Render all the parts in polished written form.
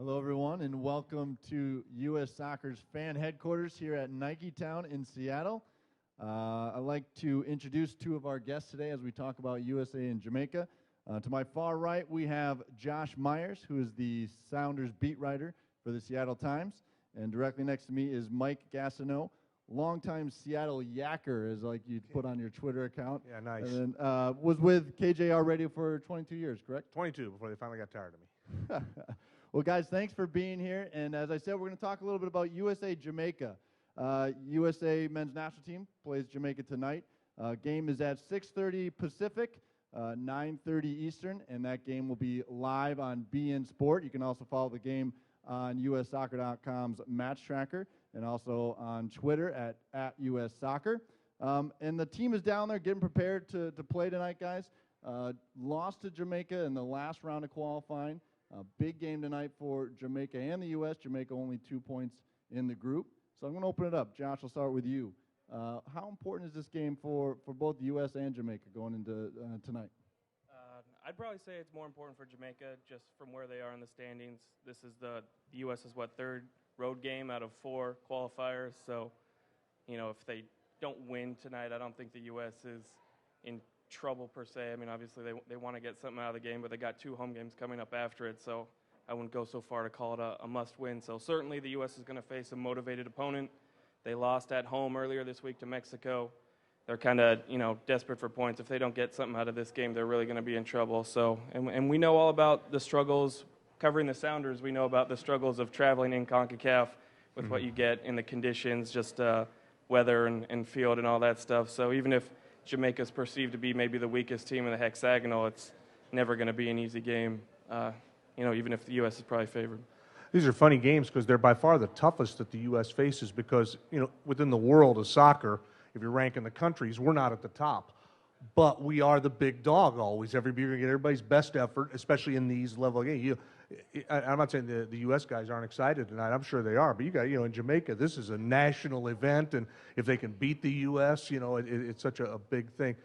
Hello, everyone, and welcome to U.S. Soccer's fan headquarters here at Nike Town in Seattle. I'd like to introduce two of our guests today as we talk about USA and Jamaica. To my far right, we have Josh Myers, who is the Sounders beat writer for the Seattle Times. And directly next to me is Mike Gastineau, longtime Seattle Yacker, as like you put on your Twitter account. Yeah, nice. And then was with KJR Radio for 22 years, correct? 22 before they finally got tired of me. Well, guys, thanks for being here. And as I said, we're going to talk a little bit about USA-Jamaica. USA men's national team plays Jamaica tonight. Game is at 6:30 Pacific, 9:30 Eastern, and that game will be live on BN Sport. You can also follow the game on USSoccer.com's match tracker and also on Twitter at US Soccer. And the team is down there getting prepared to play tonight, guys. Lost to Jamaica in the last round of qualifying. Big game tonight for Jamaica and the U.S. Jamaica only 2 points in the group. So I'm going to open it up. Josh, I'll start with you. How important is this game for both the U.S. and Jamaica going into tonight? I'd probably say it's more important for Jamaica just from where they are in the standings. This is the U.S. is third road game out of 4 qualifiers. So, if they don't win tonight, I don't think the U.S. is in trouble per se. I mean, obviously they want to get something out of the game, but they got 2 home games coming up after it, so I wouldn't go so far to call it a must-win. So certainly the U.S. is going to face a motivated opponent. They lost at home earlier this week to Mexico. They're kind of, desperate for points. If they don't get something out of this game, they're really going to be in trouble. So, and we know all about the struggles, covering the Sounders, we know about the struggles of traveling in CONCACAF with what you get in the conditions, just weather and field and all that stuff. So even if Jamaica's perceived to be maybe the weakest team in the hexagonal, it's never going to be an easy game, even if the U.S. is probably favored. These are funny games because they're by far the toughest that the U.S. faces because, within the world of soccer, if you're ranking the countries, we're not at the top. But we are the big dog always. Every year, you get everybody's best effort, especially in these level games. I'm not saying the U.S. guys aren't excited tonight. I'm sure they are. But you got, in Jamaica, this is a national event, and if they can beat the U.S., it's such a big thing.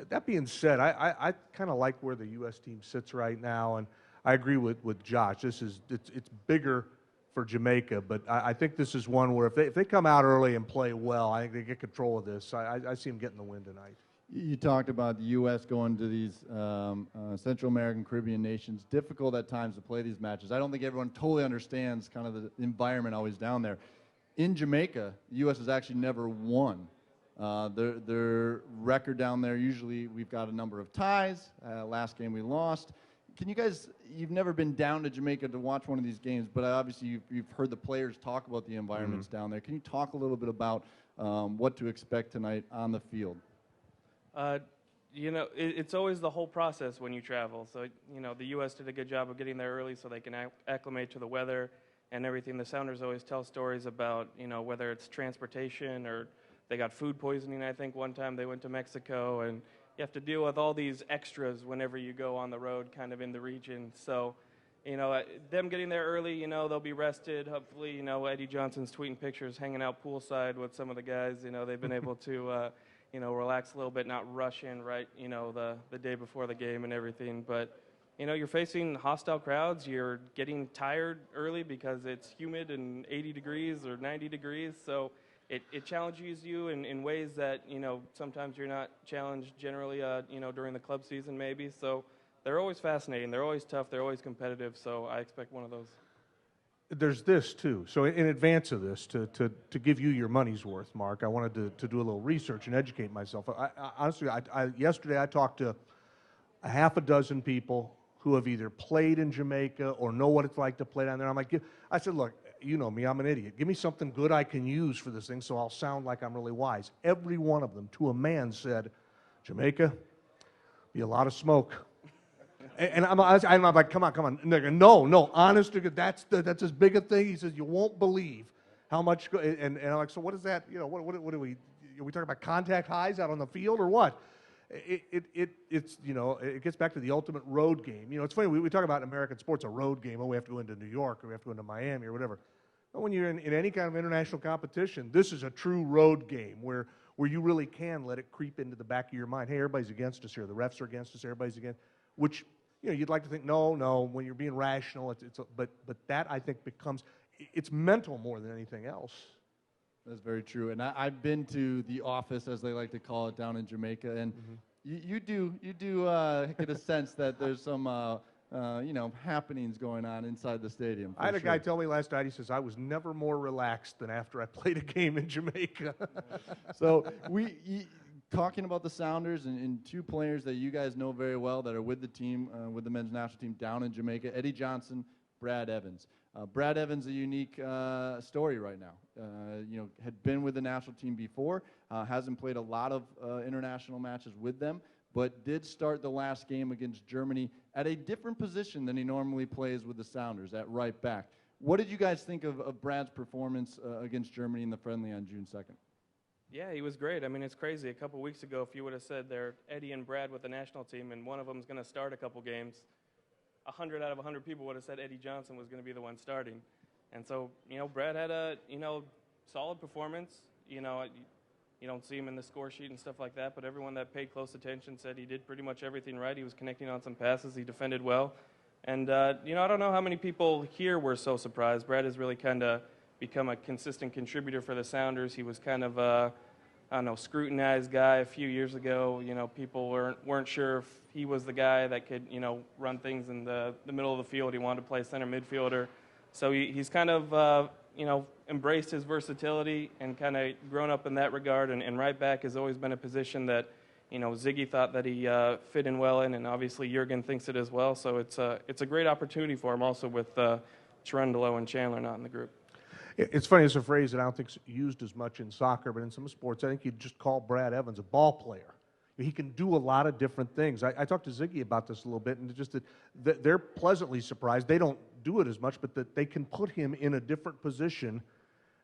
That being said, I kind of like where the U.S. team sits right now, and I agree with Josh. It's bigger for Jamaica, but I think this is one where if they come out early and play well, I think they get control of this. I see them getting the win tonight. You talked about the U.S. going to these Central American, Caribbean nations. Difficult at times to play these matches. I don't think everyone totally understands kind of the environment always down there. In Jamaica, the U.S. has actually never won. Their record down there, usually we've got a number of ties. Last game we lost. Can you guys, you've never been down to Jamaica to watch one of these games, but obviously you've heard the players talk about the environments down there. Can you talk a little bit about what to expect tonight on the field? It's always the whole process when you travel. So, the U.S. did a good job of getting there early so they can acclimate to the weather and everything. The Sounders always tell stories about, whether it's transportation or they got food poisoning. I think one time they went to Mexico, and you have to deal with all these extras whenever you go on the road kind of in the region. So, them getting there early, they'll be rested. Hopefully, Eddie Johnson's tweeting pictures hanging out poolside with some of the guys. They've been able to relax a little bit, not rush in right, the day before the game and everything. But, you're facing hostile crowds. You're getting tired early because it's humid and 80 degrees or 90 degrees. So it challenges you in ways that, sometimes you're not challenged generally, during the club season maybe. So they're always fascinating. They're always tough. They're always competitive. So I expect one of those. There's this, too. So in advance of this, to give you your money's worth, Mark, I wanted to do a little research and educate myself. Honestly, yesterday I talked to a half a dozen people who have either played in Jamaica or know what it's like to play down there. I said, look, you know me, I'm an idiot. Give me something good I can use for this thing so I'll sound like I'm really wise. Every one of them, to a man, said, Jamaica, be a lot of smoke. And I'm like, come on. No, honest to God, that's as big a thing. He says, you won't believe how much. And I'm like, so what is that? What are we talking about contact highs out on the field or what? It gets back to the ultimate road game. It's funny, we talk about in American sports, a road game. Oh, we have to go into New York or we have to go into Miami or whatever. But when you're in any kind of international competition, this is a true road game where you really can let it creep into the back of your mind. Hey, everybody's against us here. The refs are against us. Everybody's against, which you'd like to think, no, when you're being rational, but that, I think, it's mental more than anything else. That's very true. And I've been to the office, as they like to call it, down in Jamaica, and you do get a sense that there's some happenings going on inside the stadium. I had a guy tell me last night, he says, I was never more relaxed than after I played a game in Jamaica. So talking about the Sounders and two players that you guys know very well that are with the team, with the men's national team down in Jamaica, Eddie Johnson, Brad Evans. Brad Evans, a unique story right now. Had been with the national team before, hasn't played a lot of international matches with them, but did start the last game against Germany at a different position than he normally plays with the Sounders, at right back. What did you guys think of Brad's performance against Germany in the friendly on June 2nd? Yeah, he was great. I mean, it's crazy. A couple weeks ago, if you would have said they're Eddie and Brad with the national team and one of them's going to start a couple games, 100 out of 100 people would have said Eddie Johnson was going to be the one starting. And so, Brad had a, solid performance. You don't see him in the score sheet and stuff like that, but everyone that paid close attention said he did pretty much everything right. He was connecting on some passes. He defended well. And, I don't know how many people here were so surprised. Brad has really kind of become a consistent contributor for the Sounders. He was kind of scrutinized guy a few years ago. People weren't sure if he was the guy that could, run things in the middle of the field. He wanted to play center midfielder. So he's kind of, embraced his versatility and kind of grown up in that regard. And right back has always been a position that, Ziggy thought that he fit in well in, and obviously Jurgen thinks it as well. So it's a great opportunity for him also with Cherundolo and Chandler not in the group. It's funny, it's a phrase that I don't think is used as much in soccer, but in some sports, I think you'd just call Brad Evans a ball player. He can do a lot of different things. I talked to Ziggy about this a little bit, and just that they're pleasantly surprised. They don't do it as much, but that they can put him in a different position.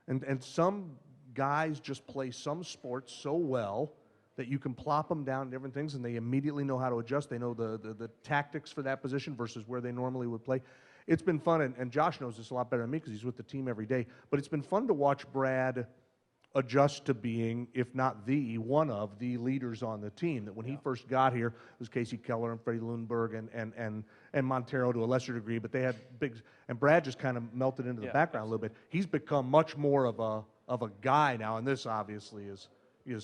And some guys just play some sports so well that you can plop them down in different things, and they immediately know how to adjust. They know the tactics for that position versus where they normally would play. It's been fun, and Josh knows this a lot better than me because he's with the team every day, but it's been fun to watch Brad adjust to being, if not one of the leaders on the team. That when he first got here, it was Casey Keller and Freddie Lundberg and Montero to a lesser degree, but they had and Brad just kind of melted into the background a little bit. He's become much more of a guy now, and this obviously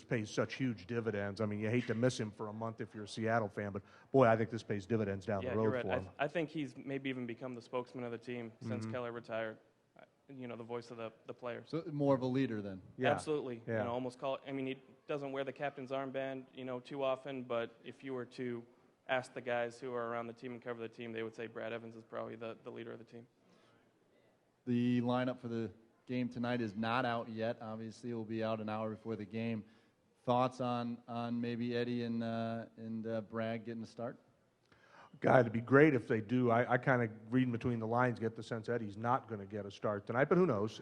pays such huge dividends. I mean, you hate to miss him for a month if you're a Seattle fan, but boy, I think this pays dividends down the road right. for him. I think he's maybe even become the spokesman of the team since Keller retired. The voice of the players. So more of a leader then. Yeah. Absolutely. Yeah. Almost call it. I mean, he doesn't wear the captain's armband, too often. But if you were to ask the guys who are around the team and cover the team, they would say Brad Evans is probably the leader of the team. The lineup for the game tonight is not out yet. Obviously, it will be out an hour before the game. Thoughts on maybe Eddie and Brad getting the start? God, it'd be great if they do. I kind of reading between the lines, get the sense Eddie's not going to get a start tonight, but who knows?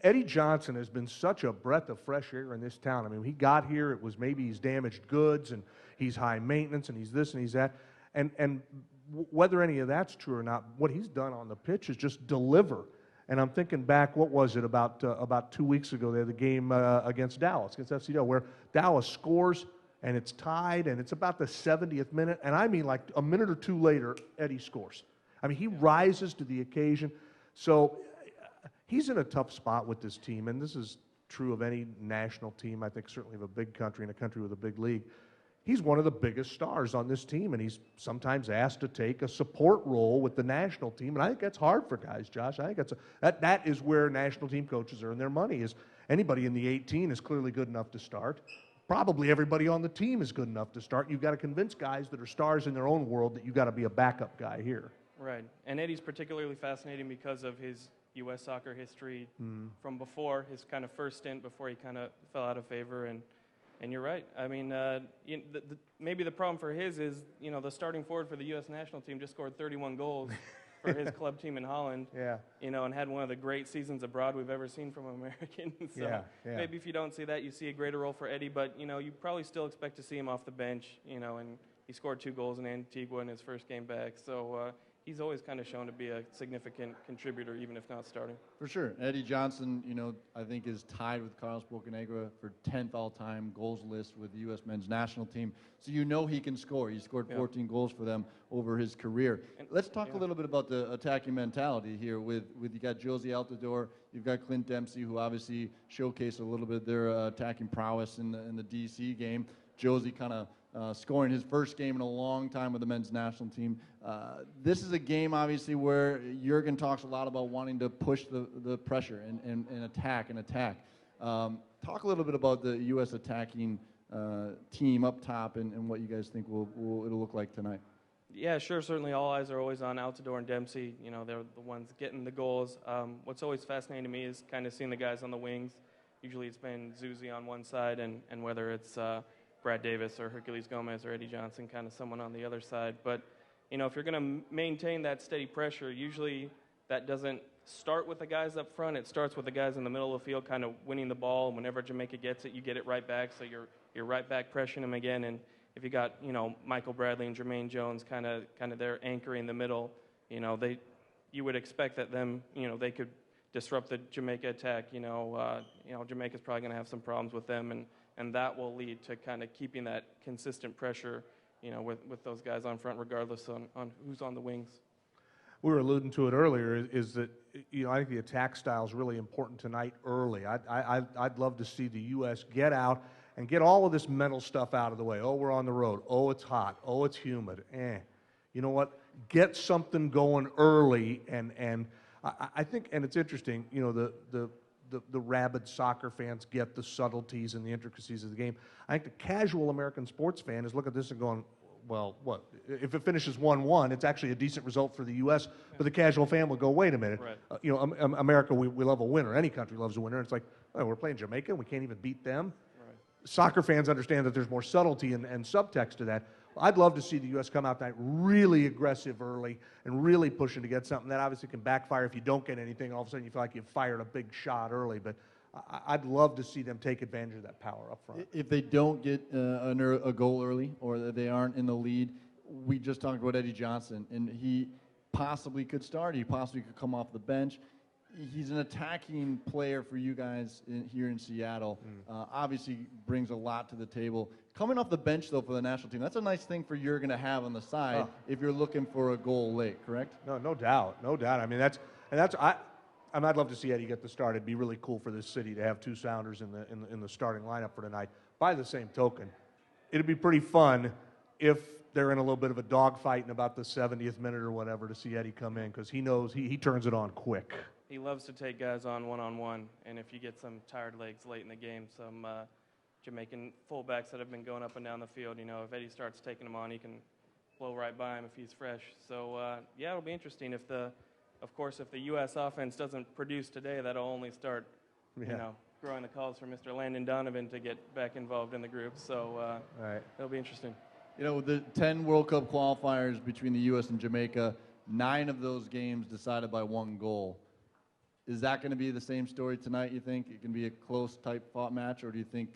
Eddie Johnson has been such a breath of fresh air in this town. I mean, when he got here, it was maybe he's damaged goods and he's high maintenance and he's this and he's that. And whether any of that's true or not, what he's done on the pitch is just deliver. And I'm thinking back, what was it, about 2 weeks ago, they had the game against Dallas, against FC Dallas, where Dallas scores, and it's tied, and it's about the 70th minute, and I mean like a minute or two later, Eddie scores. I mean, he rises to the occasion. So he's in a tough spot with this team, and this is true of any national team, I think certainly of a big country and a country with a big league. He's one of the biggest stars on this team, and he's sometimes asked to take a support role with the national team, and I think that's hard for guys, Josh. I think that is where national team coaches earn their money, is anybody in the 18 is clearly good enough to start. Probably everybody on the team is good enough to start. You've got to convince guys that are stars in their own world that you've got to be a backup guy here. Right. And Eddie's particularly fascinating because of his U.S. soccer history from before, his kind of first stint before he kind of fell out of favor. And you're right. I mean, maybe the problem for his is, the starting forward for the U.S. national team just scored 31 goals for his club team in Holland, and had one of the great seasons abroad we've ever seen from Americans. So maybe if you don't see that, you see a greater role for Eddie, but, you probably still expect to see him off the bench, and he scored 2 goals in Antigua in his first game back. So he's always kind of shown to be a significant contributor, even if not starting. For sure. Eddie Johnson, I think is tied with Carlos Bocanegra for 10th all-time goals list with the U.S. men's national team. So he can score. He scored 14 goals for them over his career. And let's talk a little bit about the attacking mentality here. With you got Josie Altidore, you've got Clint Dempsey, who obviously showcased a little bit of their attacking prowess in the DC game. Josie kind of scoring his first game in a long time with the men's national team. This is a game, obviously, where Jurgen talks a lot about wanting to push the pressure and attack. Talk a little bit about the U.S. attacking team up top and what you guys think it'll look like tonight. Yeah, sure. Certainly all eyes are always on Altidore and Dempsey. They're the ones getting the goals. What's always fascinating to me is kind of seeing the guys on the wings. Usually it's been Zuzi on one side, and whether it's Brad Davis or Hercules Gomez or Eddie Johnson, kind of someone on the other side. But, if you're going to maintain that steady pressure, usually that doesn't start with the guys up front. It starts with the guys in the middle of the field kind of winning the ball. And whenever Jamaica gets it, you get it right back. So you're right back pressuring them again. And if you got, Michael Bradley and Jermaine Jones kind of their anchor in the middle, you would expect that they could disrupt the Jamaica attack. Jamaica's probably going to have some problems with them, and that will lead to kind of keeping that consistent pressure, with those guys on front, regardless on who's on the wings. We were alluding to it earlier, is that, I think the attack style is really important tonight early. I'd love to see the U.S. get out and get all of this mental stuff out of the way. Oh, we're on the road. Oh, it's hot. Oh, it's humid. You know what? Get something going early, and I think, and it's interesting, the rabid soccer fans get the subtleties and the intricacies of the game. I think the casual American sports fan is looking at this and going, well, what? If it finishes 1-1, it's actually a decent result for the U.S., but the casual fan will go, wait a minute. Right. America, we love a winner. Any country loves a winner. It's like, oh, we're playing Jamaica and we can't even beat them. Right. Soccer fans understand that there's more subtlety and subtext to that. I'd love to see the U.S. come out tonight really aggressive early and really pushing to get something. That obviously can backfire if you don't get anything. All of a sudden you feel like you've fired a big shot early. But I'd love to see them take advantage of that power up front. If they don't get a goal early or they aren't in the lead, we just talked about Eddie Johnson, and he possibly could start. He possibly could come off the bench. He's an attacking player for you guys here in Seattle. Obviously brings a lot to the table. Coming off the bench, though, for the national team, that's a nice thing for Jurgen to have on the side if you're looking for a goal late, correct? No doubt. I mean, I'd love to see Eddie get the start. It'd be really cool for this city to have two Sounders in the starting lineup for tonight. By the same token, it'd be pretty fun if they're in a little bit of a dogfight in about the 70th minute or whatever to see Eddie come in, because he knows he turns it on quick. He loves to take guys on one-on-one, and if you get some tired legs late in the game, some Jamaican fullbacks that have been going up and down the field, if Eddie starts taking them on, he can blow right by him if he's fresh. So, it'll be interesting if the U.S. offense doesn't produce today, that'll only start, growing the calls for Mr. Landon Donovan to get back involved in the group. So, it'll be interesting. The 10 World Cup qualifiers between the U.S. and Jamaica, 9 of those games decided by 1 goal. Is that going to be the same story tonight, you think? It can be a close type fought match, or do you think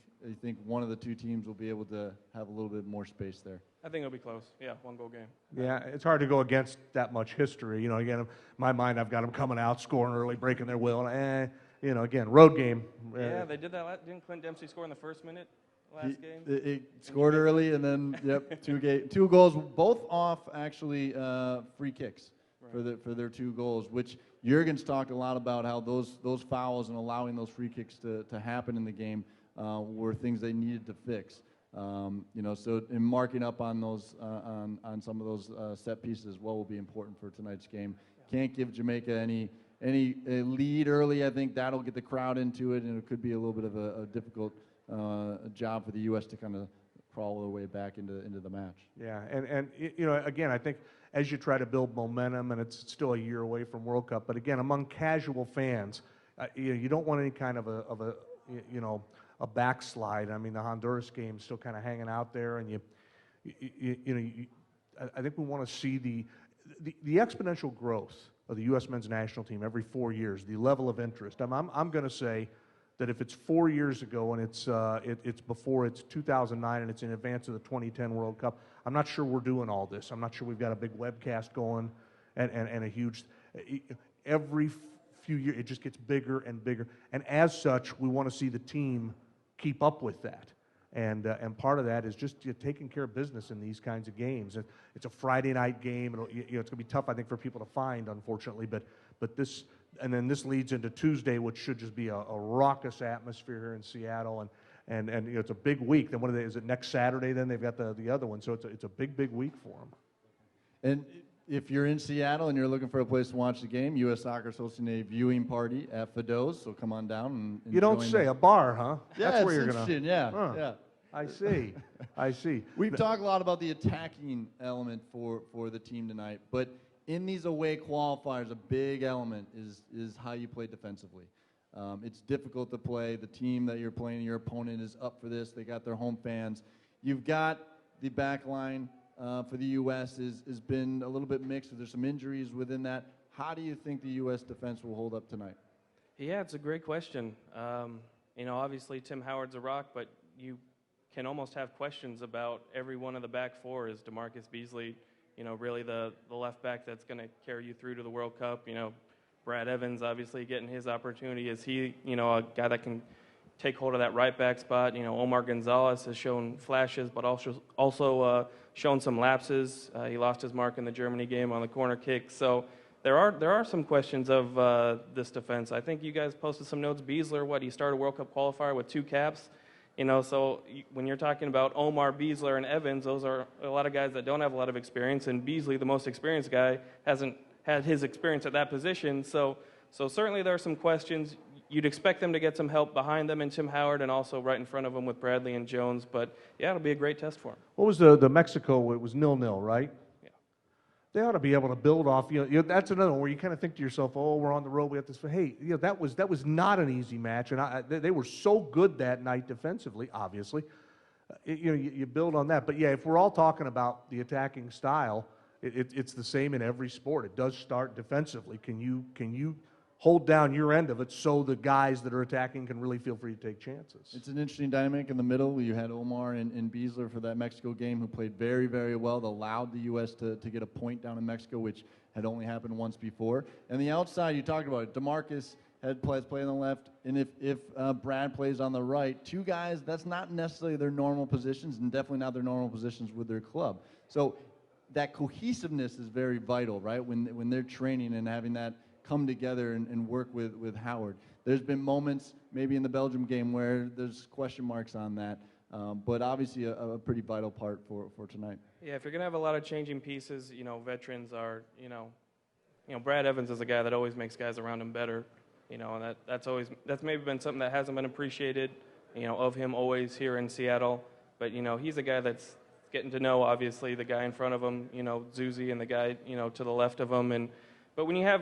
one of the two teams will be able to have a little bit more space there? I think it'll be close. Yeah, 1-goal game. Yeah, it's hard to go against that much history. Again, in my mind, I've got them coming out, scoring early, breaking their will. And, again, road game. Yeah, they did that. Didn't Clint Dempsey score in the first minute last game? He scored early, and then, 2 goals, both off, actually, free kicks for their 2 goals, which Jurgen's talked a lot about how those fouls and allowing those free kicks to happen in the game were things they needed to fix. So in marking up on those on some of those set pieces as well will be important for tonight's game. Can't give Jamaica any lead early. I think that'll get the crowd into it, and it could be a little bit of a difficult job for the U.S. to kind of crawl their way back into the match. Yeah, and again, I think as you try to build momentum, and it's still a year away from World Cup, but again, among casual fans, you don't want any kind of a backslide. I mean, the Honduras game's still kind of hanging out there, and I think we want to see the exponential growth of the U.S. men's national team every 4 years, the level of interest. I'm going to say that if it's 4 years ago and it's before it's 2009 and it's in advance of the 2010 World Cup, I'm not sure we're doing all this. I'm not sure we've got a big webcast going and a huge, every few years, it just gets bigger and bigger. And as such, we want to see the team keep up with that. And part of that is just taking care of business in these kinds of games. It's a Friday night game. It's going to be tough, I think, for people to find, unfortunately. But this, and then this leads into Tuesday, which should just be a raucous atmosphere here in Seattle. And it's a big week. Then is it next Saturday? Then they've got the other one. So it's a big week for them. And if you're in Seattle and you're looking for a place to watch the game, U.S. Soccer is hosting a viewing party at Fido's, so come on down and you don't say, a bar, huh? Yeah, that's where it's you're gonna. interesting. Yeah, Huh. yeah. I see. We've talked a lot about the attacking element for the team tonight, but in these away qualifiers, a big element is how you play defensively. It's difficult to play. The team that you're playing, your opponent is up for this. They got their home fans. You've got the back line for the U.S. has been a little bit mixed. There's some injuries within that. How do you think the U.S. defense will hold up tonight? Yeah, it's a great question. Obviously Tim Howard's a rock, but you can almost have questions about every one of the back four. Is DeMarcus Beasley, really the left back that's going to carry you through to the World Cup? Brad Evans obviously getting his opportunity. Is he, a guy that can take hold of that right back spot? Omar Gonzalez has shown flashes, but also shown some lapses. He lost his mark in the Germany game on the corner kick. So there are some questions of this defense. I think you guys posted some notes. Beasler, he started a World Cup qualifier with 2 caps. So when you're talking about Omar, Beasler, and Evans, those are a lot of guys that don't have a lot of experience, and Beasley, the most experienced guy, hasn't had his experience at that position. So certainly there are some questions. You'd expect them to get some help behind them and Tim Howard, and also right in front of them with Bradley and Jones. But yeah, it'll be a great test for them. What was the Mexico? It was 0-0, right? Yeah. They ought to be able to build off. That's another one where you kind of think to yourself, "Oh, we're on the road. We have this." Hey, that was not an easy match, and they were so good that night defensively. Obviously, you build on that. But yeah, if we're all talking about the attacking style, it's the same in every sport. It does start defensively. Can you hold down your end of it so the guys that are attacking can really feel free to take chances? It's an interesting dynamic in the middle. You had Omar and Beasler for that Mexico game, who played very, very well. That allowed the U.S. to get a point down in Mexico, which had only happened once before. And the outside, you talked about it. DeMarcus plays on the left, and if Brad plays on the right, 2 guys, that's not necessarily their normal positions, and definitely not their normal positions with their club. So that cohesiveness is very vital, right? When they're training and having that come together and work with Howard. There's been moments, maybe in the Belgium game, where there's question marks on that, but obviously a pretty vital part for tonight. Yeah, if you're going to have a lot of changing pieces, veterans are, Brad Evans is a guy that always makes guys around him better, and that's maybe been something that hasn't been appreciated, of him always here in Seattle. But, he's a guy that's getting to know, obviously, the guy in front of him, Zuzi, and the guy, to the left of him. But when you have,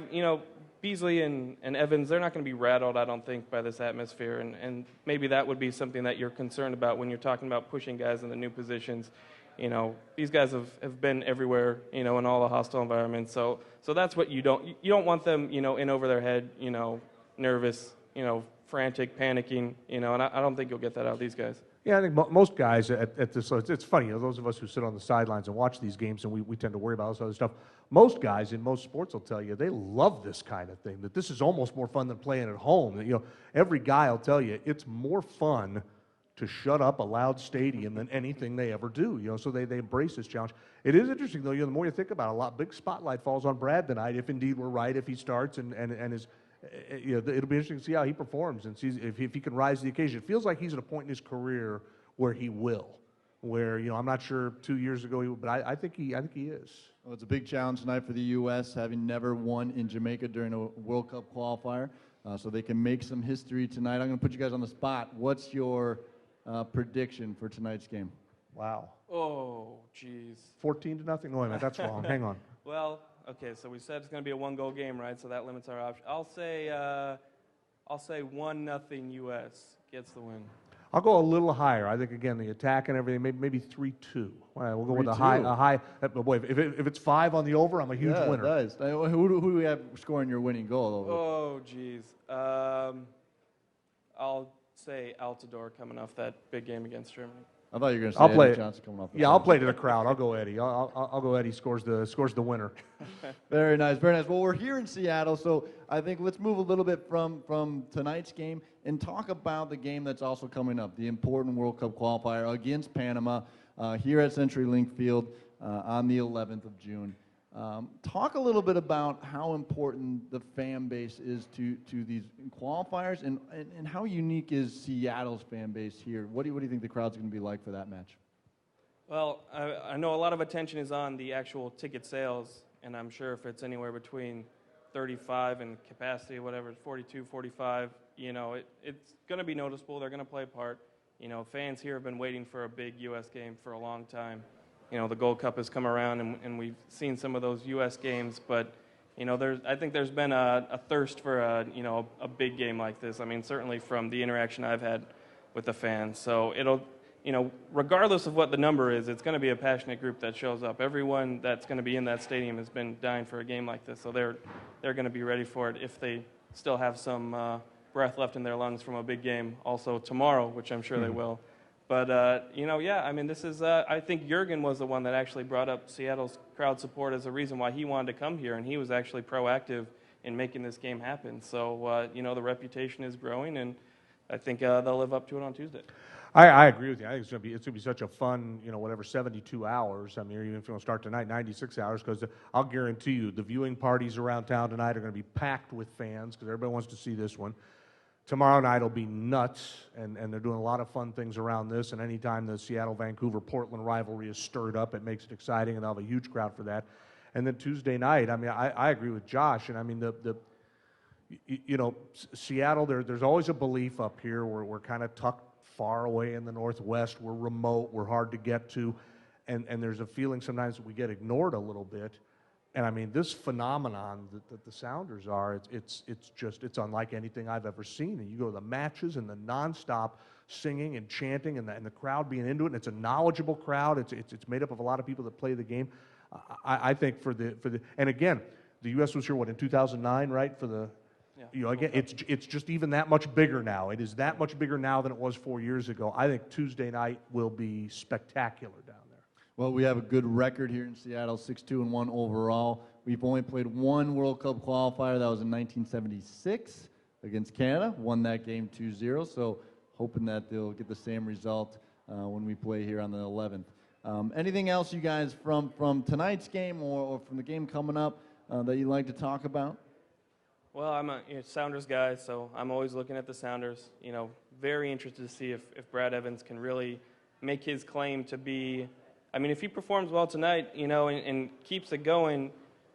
Beasley and Evans, they're not going to be rattled, I don't think, by this atmosphere. And maybe that would be something that you're concerned about when you're talking about pushing guys into new positions. These guys have been everywhere, in all the hostile environments. So that's what you don't want them, in over their head, nervous, frantic, panicking, and I don't think you'll get that out of these guys. Yeah, I think most guys at this, so it's funny, those of us who sit on the sidelines and watch these games, and we tend to worry about all this other stuff. Most guys in most sports will tell you they love this kind of thing, that this is almost more fun than playing at home. Every guy will tell you it's more fun to shut up a loud stadium than anything they ever do. So they embrace this challenge. It is interesting, though, the more you think about it, big spotlight falls on Brad tonight, if indeed we're right, if he starts and is. It'll be interesting to see how he performs and see if he can rise to the occasion. It feels like he's at a point in his career where he will. Where I'm not sure 2 years ago, but I think he is. Well, it's a big challenge tonight for the U.S., having never won in Jamaica during a World Cup qualifier, so they can make some history tonight. I'm going to put you guys on the spot. What's your prediction for tonight's game? Wow. Oh, geez. 14-0? No, wait a minute, that's wrong. Hang on. Well, okay, so we said it's going to be a 1-goal game, right? So that limits our option. I'll say 1-0 U.S. gets the win. I'll go a little higher. I think, again, the attack and everything, maybe 3-2. We'll go with a high. Boy, if it's 5 on the over, I'm a huge winner. Yeah, it does. Who do we have scoring your winning goal? Oh, geez. I'll say Altidore coming off that big game against Germany. I thought you were going to say I'll play Eddie it. Johnson coming off the Yeah, bench. I'll play to the crowd. I'll go Eddie. I'll go Eddie scores the winner. Very nice, very nice. Well, we're here in Seattle, so I think let's move a little bit from tonight's game and talk about the game that's also coming up, the important World Cup qualifier against Panama here at CenturyLink Field on the 11th of June. Talk a little bit about how important the fan base is to these qualifiers, and how unique is Seattle's fan base here? What do you think the crowd's going to be like for that match? Well, I know a lot of attention is on the actual ticket sales, and I'm sure if it's anywhere between 35 and capacity, whatever, 42, 45, it's going to be noticeable. They're going to play a part. Fans here have been waiting for a big U.S. game for a long time. The Gold Cup has come around, and we've seen some of those U.S. games, but I think there's been a thirst for a big game like this. I mean, certainly from the interaction I've had with the fans. So it'll, regardless of what the number is, it's going to be a passionate group that shows up. Everyone that's going to be in that stadium has been dying for a game like this, so they're going to be ready for it if they still have some breath left in their lungs from a big game also tomorrow, which I'm sure they will. But, yeah, I mean, this is, I think Jurgen was the one that actually brought up Seattle's crowd support as a reason why he wanted to come here, and he was actually proactive in making this game happen. So, the reputation is growing, and I think they'll live up to it on Tuesday. I agree with you. I think it's going to be such a fun, 72 hours. I mean, even if you want to start tonight, 96 hours, because I'll guarantee you the viewing parties around town tonight are going to be packed with fans because everybody wants to see this one. Tomorrow night will be nuts, and they're doing a lot of fun things around this, and anytime the Seattle-Vancouver-Portland rivalry is stirred up, it makes it exciting, and they'll have a huge crowd for that. And then Tuesday night, I mean, I agree with Josh, and I mean, Seattle, there's always a belief up here where we're kind of tucked far away in the Northwest, we're remote, we're hard to get to, and there's a feeling sometimes that we get ignored a little bit. And I mean, this phenomenon that the Sounders are, it's unlike anything I've ever seen. And you go to the matches and the nonstop singing and chanting and the crowd being into it, and it's a knowledgeable crowd. It's made up of a lot of people that play the game. I think and again, the U.S. was here, in 2009, right? Again, it's just even that much bigger now. It is that much bigger now than it was 4 years ago. I think Tuesday night will be spectacular down there. Well, we have a good record here in Seattle, 6-2-1 overall. We've only played one World Cup qualifier. That was in 1976 against Canada. Won that game 2-0, so hoping that they'll get the same result when we play here on the 11th. Anything else you guys from tonight's game or from the game coming up that you'd like to talk about? Well, I'm a Sounders guy, so I'm always looking at the Sounders. Very interested to see if Brad Evans can really make his claim to be. I mean, if he performs well tonight, and keeps it going,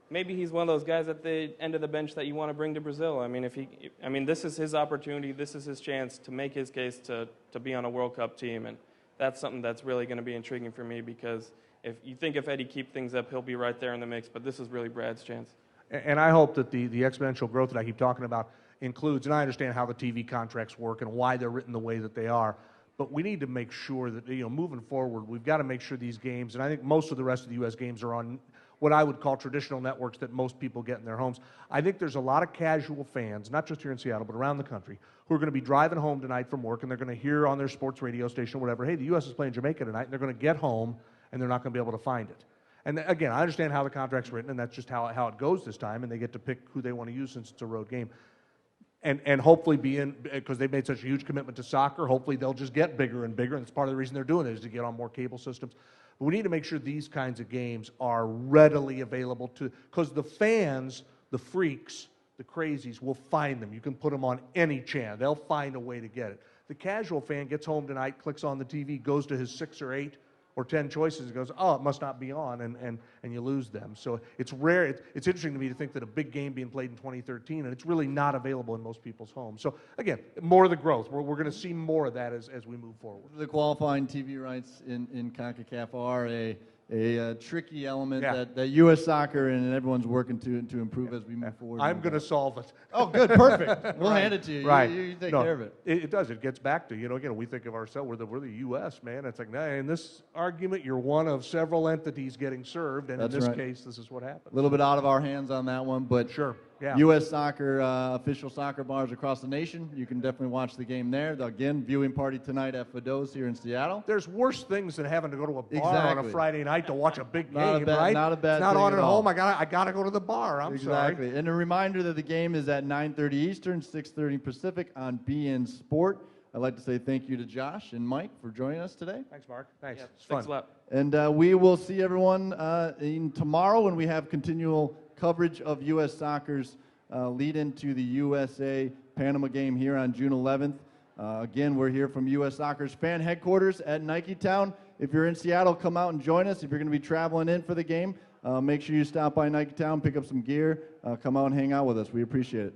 maybe he's one of those guys at the end of the bench that you want to bring to Brazil. I mean, this is his opportunity. This is his chance to make his case to be on a World Cup team, and that's something that's really going to be intriguing for me because if Eddie keeps things up, he'll be right there in the mix. But this is really Brad's chance. And I hope that the exponential growth that I keep talking about includes, and I understand how the TV contracts work and why they're written the way that they are. But we need to make sure that, moving forward, we've got to make sure these games, and I think most of the rest of the U.S. games are on what I would call traditional networks that most people get in their homes. I think there's a lot of casual fans, not just here in Seattle, but around the country, who are going to be driving home tonight from work, and they're going to hear on their sports radio station or whatever, hey, the U.S. is playing Jamaica tonight, and they're going to get home, and they're not going to be able to find it. And again, I understand how the contract's written, and that's just how it goes this time, and they get to pick who they want to use since it's a road game. And hopefully because they've made such a huge commitment to soccer, hopefully they'll just get bigger and bigger, and that's part of the reason they're doing it is to get on more cable systems. But we need to make sure these kinds of games are readily available because the fans, the freaks, the crazies will find them. You can put them on any channel. They'll find a way to get it. The casual fan gets home tonight, clicks on the TV, goes to his 6 or 8 or 10 choices and goes, oh, it must not be on, and you lose them. So it's rare. It's interesting to me to think that a big game being played in 2013, and it's really not available in most people's homes. So again, more of the growth. We're going to see more of that as we move forward. The qualifying TV rights in CONCACAF are a tricky element that U.S. soccer and everyone's working to improve as we move forward. I'm going to solve it. Oh, good, perfect. We'll hand it to you. Right. You take care of it. It does. It gets back to, again, we think of ourselves, we're the U.S., man. It's like, nah, in this argument, you're one of several entities getting served, and in this case, this is what happens. A little bit out of our hands on that one, but sure. Yeah. U.S. soccer, official soccer bars across the nation. You can definitely watch the game there. Again, viewing party tonight at Fido's here in Seattle. There's worse things than having to go to a bar on a Exactly. Friday night to watch a big Not a game, bad- right? not a bad It's not thing on at at all. home. I gotta go to the bar. I'm sorry. Exactly. And a reminder that the game is at 9:30 Eastern, 6:30 Pacific on BN Sport. I'd like to say thank you to Josh and Mike for joining us today. Thanks, Mark. Thanks. Yeah, It's thanks fun. a lot. And we will see everyone in tomorrow when we have continual coverage of U.S. soccer's lead into the USA-Panama game here on June 11th. Again, we're here from U.S. Soccer's fan headquarters at Nike Town. If you're in Seattle, come out and join us. If you're going to be traveling in for the game, make sure you stop by Nike Town, pick up some gear, come out and hang out with us. We appreciate it.